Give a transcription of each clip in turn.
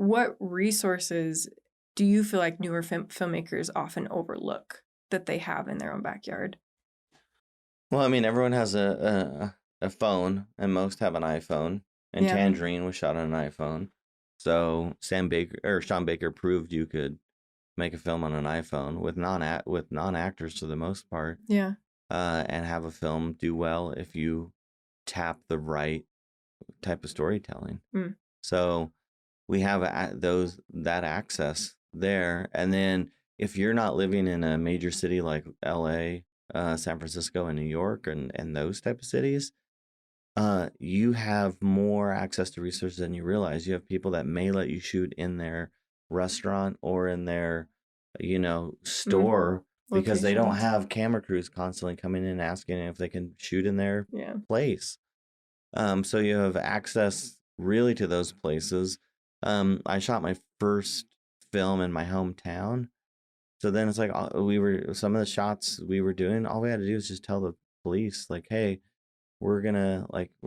what resources do you feel like newer filmmakers often overlook that they have in their own backyard? Well, I mean, everyone has a phone, and most have an iPhone. And Yeah. Tangerine was shot on an iPhone, so Sean Baker proved you could make a film on an iPhone with non actors for the most part. Yeah. And have a film do well if you tap the right type of storytelling. So we have that access there, and then if you're not living in a major city like LA, San Francisco, and New York, and those type of cities, you have more access to resources than you realize. You have people that may let you shoot in their restaurant or in their, store, because they don't have camera crews constantly coming in asking if they can shoot in their place. So you have access really to those places. I shot my first film in my hometown. So then it's like some of the shots we were doing, all we had to do was just tell the police, like, hey, we're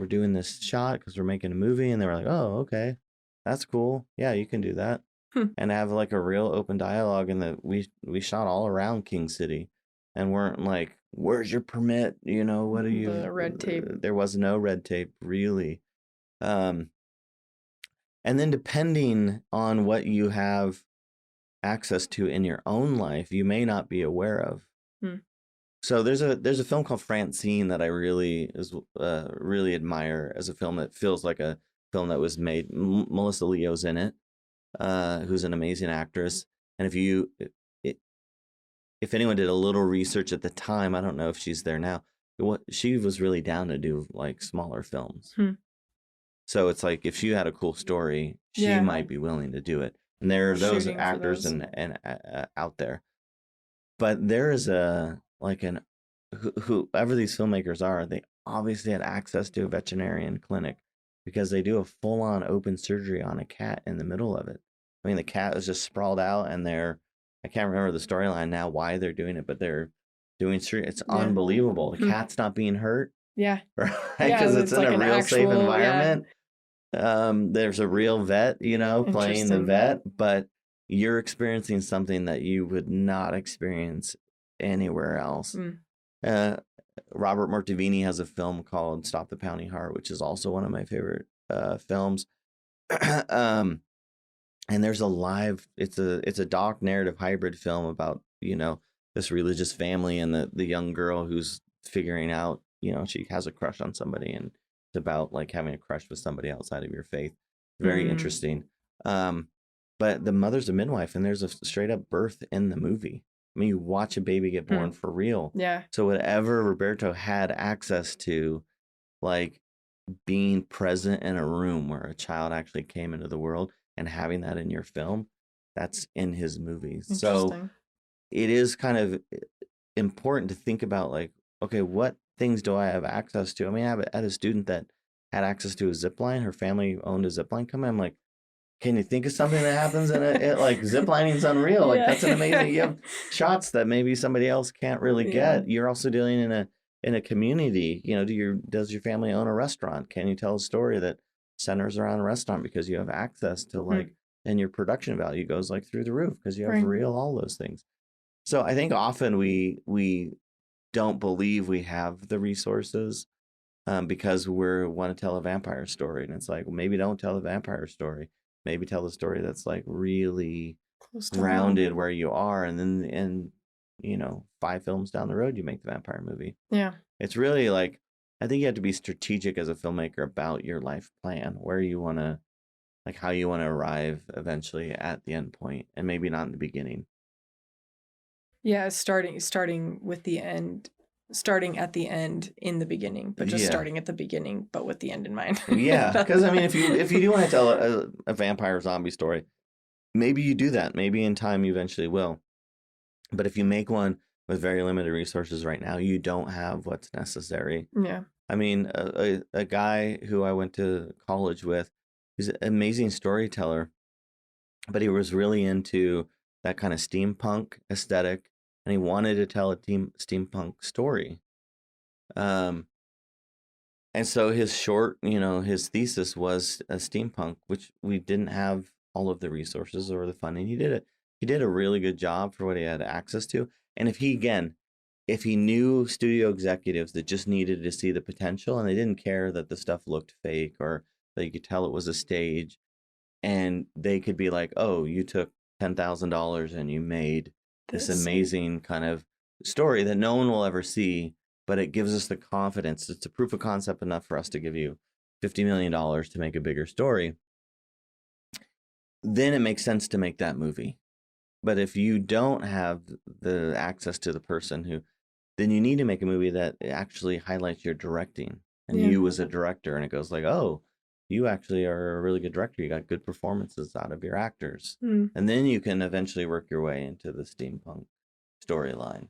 doing this shot because we're making a movie. And they were like, oh, okay, that's cool. Yeah, you can do that. And have like a real open dialogue. And we shot all around King City and weren't like, where's your permit? What are you? The red tape. There was no red tape, really. And then depending on what you have access to in your own life, you may not be aware of. So there's a film called Francine that I really admire as a film that feels like a film that was made. Melissa Leo's in it, who's an amazing actress. And if anyone did a little research at the time, I don't know if she's there now. She was really down to do like smaller films. So it's like if she had a cool story, she might be willing to do it. And there are those actors and out there. But there is whoever these filmmakers are, they obviously had access to a veterinarian clinic because they do a full-on open surgery on a cat in the middle of it. I mean, the cat is just sprawled out, and I can't remember the storyline now why they're doing it, but they're doing surgery. It's unbelievable. The cat's not being hurt. Yeah. Right? Because it's in a real safe environment. There's a real vet, playing the vet, but you're experiencing something that you would not experience anywhere else. Robert Mortavini has a film called Stop the Pounding Heart, which is also one of my favorite films. And there's it's a doc narrative hybrid film about, this religious family and the young girl who's figuring out, she has a crush on somebody, and it's about like having a crush with somebody outside of your faith. Very interesting. But the mother's a midwife, and there's a straight up birth in the movie. I mean, you watch a baby get born for real. Yeah. So whatever Roberto had access to, like being present in a room where a child actually came into the world and having that in your film, that's in his movies. So it is kind of important to think about, like, okay, what things do I have access to? I mean, I had a student that had access to a zip line. Her family owned a zip line company. I'm like, can you think of something that happens in like zip lining is unreal? Like that's an amazing. You have shots that maybe somebody else can't really get. You're also dealing in a community. Does your family own a restaurant? Can you tell a story that centers around a restaurant because you have access to and your production value goes like through the roof because you have all those things. So I think often we don't believe we have the resources because we want to tell a vampire story, and it's like, well, maybe don't tell the vampire story. Maybe tell the story that's like really grounded where you are, and then 5 films down the road you make the vampire movie. Yeah. It's really like, I think you have to be strategic as a filmmaker about your life plan, where you want to, like how you want to arrive eventually at the end point, and maybe not in the beginning. Yeah, starting with the end. Starting at the end in the beginning, but just starting at the beginning, but with the end in mind. Yeah, because I mean, if you do want to tell a vampire zombie story, maybe you do that. Maybe in time you eventually will. But if you make one with very limited resources right now, you don't have what's necessary. Yeah. I mean, a guy who I went to college with, he's an amazing storyteller, but he was really into that kind of steampunk aesthetic. And he wanted to tell a steampunk story. And so his short, his thesis was a steampunk, which we didn't have all of the resources or the funding. He did a really good job for what he had access to. And if he knew studio executives that just needed to see the potential and they didn't care that the stuff looked fake or that you could tell it was a stage, and they could be like, oh, you took $10,000 and you made this amazing kind of story that no one will ever see, but it gives us the confidence. It's a proof of concept enough for us to give you $50 million to make a bigger story. Then it makes sense to make that movie. But if you don't have the access to the person then you need to make a movie that actually highlights your directing and you as a director. And it goes like, oh, you actually are a really good director. You got good performances out of your actors. And then you can eventually work your way into the steampunk storyline.